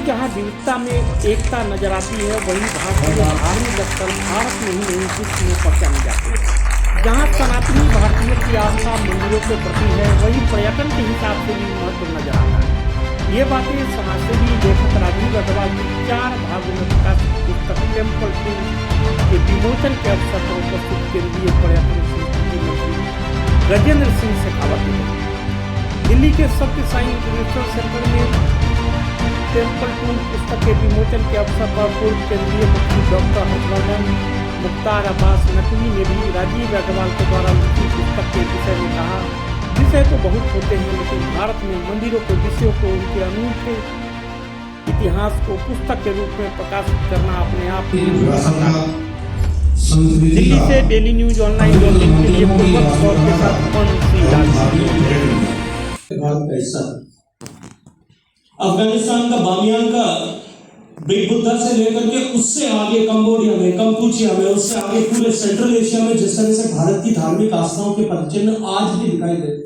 जहाँ विविधता में एकता नजर आती है, वहीं भारतीय धार्मिक स्थल भारत में ही नहीं विश्व में पहचाने जाते हैं। जहाँ सनातनी भारतीयों की आस्था मंदिरों के प्रति है, वहीं पर्यटन के हिसाब से भी महत्व नजर आता है। ये बातें समाजसेवी लेखक राजीव अग्रवाल की 4 भागों में प्रकाशित पुस्तक टेम्पल टूर के विमोचन के अवसर पर उपस्थित केंद्रीय पर्यटन संस्कृति मंत्री गजेंद्र सिंह शेखावत ने दिल्ली के सत्य साई इंटरनेशनल सेंटर में टेम्पल टूर पुस्तक के विमोचन के अवसर पर पूर्व केंद्रीय मंत्री डॉक्टर हर्षवर्धन मुख्तार अब्बास नकवी ने भी राजीव अग्रवाल के द्वारा लिखी पुस्तक के विषय में कहा, विषय तो बहुत होते हैं, लेकिन भारत में मंदिरों के विषयों को, उनके अनूठे इतिहास को पुस्तक के रूप में प्रकाशित करना अपने आप में। दिल्ली से डेली न्यूज ऑनलाइन डॉटिंग के लिए पूर्वक और के साथ अफगानिस्तान का बामियान का बिग बुद्धा से लेकर के उससे आगे कंबोडिया में, कंपूचिया में, उससे आगे पूरे सेंट्रल एशिया में जिस तरह से भारत की धार्मिक आस्थाओं के पदचिन्ह आज भी दिखाई देते।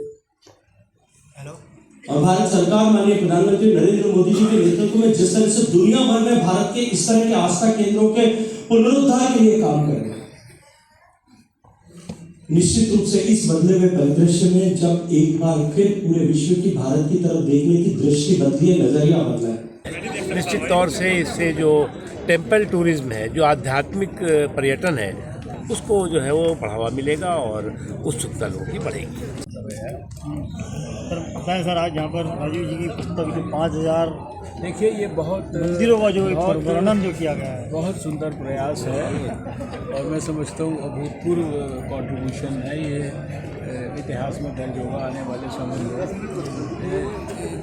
और भारत सरकार माननीय प्रधानमंत्री नरेंद्र मोदी जी के नेतृत्व में जिस तरह से दुनिया भर में भारत के इस तरह के आस्था केंद्रों के पुनरुद्धार के लिए काम कर रहे हैं, निश्चित रूप से इस बदले हुए परिदृश्य में जब एक बार फिर पूरे विश्व की भारत की तरफ देखने की दृष्टि बदली है, नजरिया बदला है। निश्चित तौर से इससे जो टेम्पल टूरिज्म है, जो आध्यात्मिक पर्यटन है, उसको जो है वो बढ़ावा मिलेगा और उत्सुकता लोगों की बढ़ेगी। सर बताएं सर, आज यहाँ पर राजीव जी की पुस्तक जो 5000 देखिए ये बहुत मंदिरों का जो वर्णन जो किया गया है, बहुत सुंदर प्रयास है और मैं समझता हूँ अभूतपूर्व कंट्रीब्यूशन है। ये इतिहास में दर्ज होगा आने वाले समय में।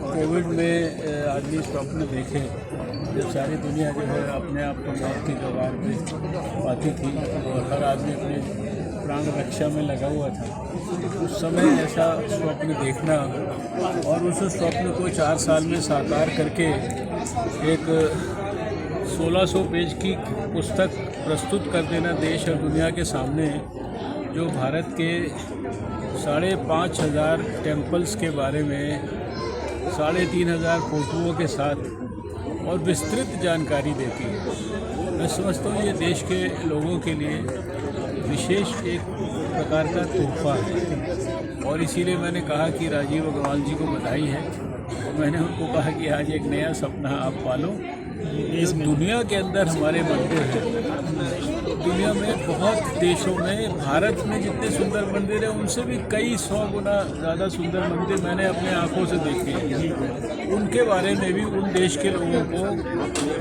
कोविड में आदमी स्वप्न देखे जब सारी दुनिया जो है अपने आप को मौत की कगार पे पाती थी और हर आदमी अपने प्राण रक्षा में लगा हुआ था, उस समय ऐसा स्वप्न देखना और उस स्वप्न को 4 साल में साकार करके एक 1600 पेज की पुस्तक प्रस्तुत कर देना देश और दुनिया के सामने, जो भारत के 5500 टेम्पल्स के बारे में 3500 फोटोओं के साथ और विस्तृत जानकारी देती है। मैं समझता हूँ ये देश के लोगों के लिए विशेष एक प्रकार का तोहफा है और इसीलिए मैंने कहा कि राजीव अग्रवाल जी को बधाई है। और मैंने उनको कहा कि आज एक नया सपना आप पालो। इस दुनिया के अंदर हमारे मंदिर हैं, दुनिया में बहुत देशों में, भारत में जितने सुंदर मंदिर हैं उनसे भी कई 100 गुना ज़्यादा सुंदर मंदिर मैंने अपने आँखों से देखे हैं। उनके बारे में भी उन देश के लोगों को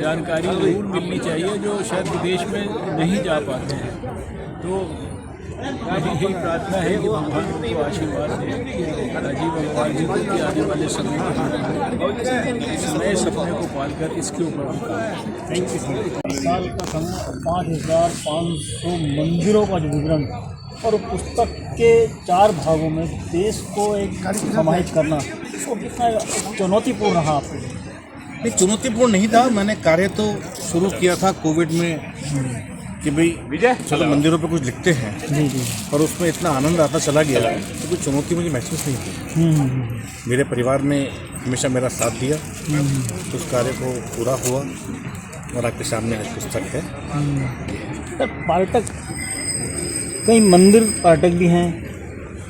जानकारी जरूर मिलनी चाहिए जो शायद विदेश में नहीं जा पाते हैं। तो मेरी यही प्रार्थना है कि भगवान को आशीर्वाद दें राजीव अग्रवाल जी को कि आने वाले समय में इस नए सपने को पालकर इसके ऊपर भी काम। Thank you. साल का समय 5500 मंदिरों का जो विवरण और पुस्तक के 4 भागों में देश को एक समाहित करना, इसको कितना चुनौतीपूर्ण रहा आपके लिए? नहीं, चुनौतीपूर्ण नहीं था। मैंने कार्य तो शुरू किया था कोविड में कि भाई चलो मंदिरों पे कुछ लिखते हैं जी और उसमें इतना आनंद आता चला गया तो कोई चुनौती मुझे महसूस नहीं की। मेरे परिवार ने हमेशा मेरा साथ दिया, उस कार्य को पूरा हुआ और आपके सामने आज पुस्तक है। पर्यटक, कई मंदिर पर्यटक भी हैं,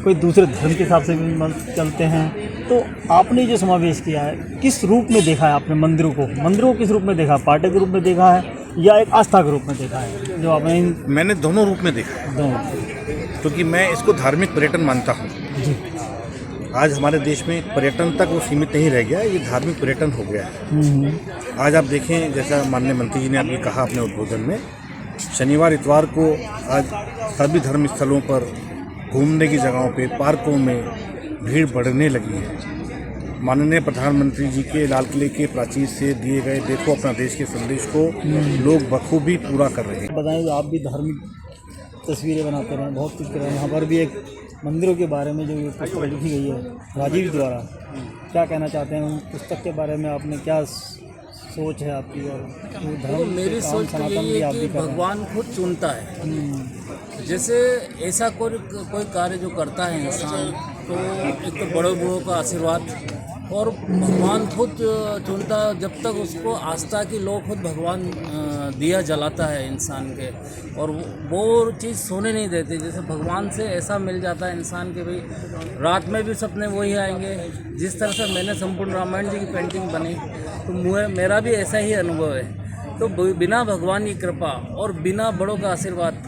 कोई दूसरे धर्म के हिसाब से भी चलते हैं, तो आपने जो समावेश किया है किस रूप में देखा है आपने मंदिरों को किस रूप में देखा, पर्यटक के रूप में देखा है या एक आस्था के रूप में देखा है? जो आपने मैंने दोनों रूप में देखा है, क्योंकि मैं इसको धार्मिक पर्यटन मानता हूँ। आज हमारे देश में पर्यटन तक वो सीमित नहीं रह गया, ये धार्मिक पर्यटन हो गया है। आज आप देखें, जैसा माननीय मंत्री जी ने अभी कहा अपने उद्बोधन में, शनिवार इतवार को आज सभी धर्म स्थलों पर, घूमने की जगहों पे, पार्कों में भीड़ बढ़ने लगी है। माननीय प्रधानमंत्री जी के लाल किले के प्राचीर से दिए गए देखो अपना देश के संदेश को लोग बखूबी पूरा कर रहे हैं। बताएं, आप भी धार्मिक तस्वीरें बनाते रहे, बहुत कुछ कर रहे हैं। यहाँ पर भी एक मंदिरों के बारे में जो ये पुस्तक लिखी गई है राजीव द्वारा, क्या कहना चाहते हैं उन पुस्तक के बारे में? आपने क्या सोच है आपकी? और तो मेरी सोच तो यही है कि भगवान खुद चुनता है। जैसे ऐसा कोई कार्य जो करता है इंसान, तो एक तो बड़ों बूढ़ों का आशीर्वाद और भगवान खुद चुनता है, जब तक उसको आस्था की लो खुद भगवान दिया जलाता है इंसान के, और वो चीज़ सोने नहीं देती। जैसे भगवान से ऐसा मिल जाता है इंसान के, भाई रात में भी सपने वही आएंगे। जिस तरह से मैंने संपूर्ण रामायण जी की पेंटिंग बनी, तो मेरा भी ऐसा ही अनुभव है। तो बिना भगवान की कृपा और बिना बड़ों का आशीर्वाद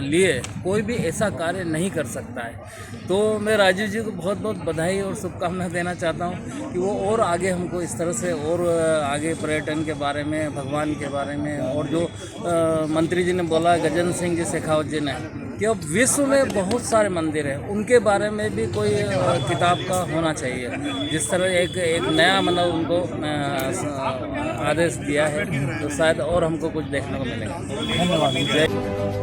लिए कोई भी ऐसा कार्य नहीं कर सकता है। तो मैं राजीव जी को बहुत बहुत बधाई और शुभकामनाएं देना चाहता हूं कि वो और आगे हमको इस तरह से और आगे पर्यटन के बारे में, भगवान के बारे में, और जो मंत्री जी ने बोला, गजेंद्र सिंह जी शेखावत जी ने, कि अब विश्व में बहुत सारे मंदिर हैं, उनके बारे में भी कोई किताब का होना चाहिए। जिस तरह एक नया मतलब उनको आदेश दिया है, तो शायद और हमको कुछ देखने को मिलेगा। धन्यवाद। जय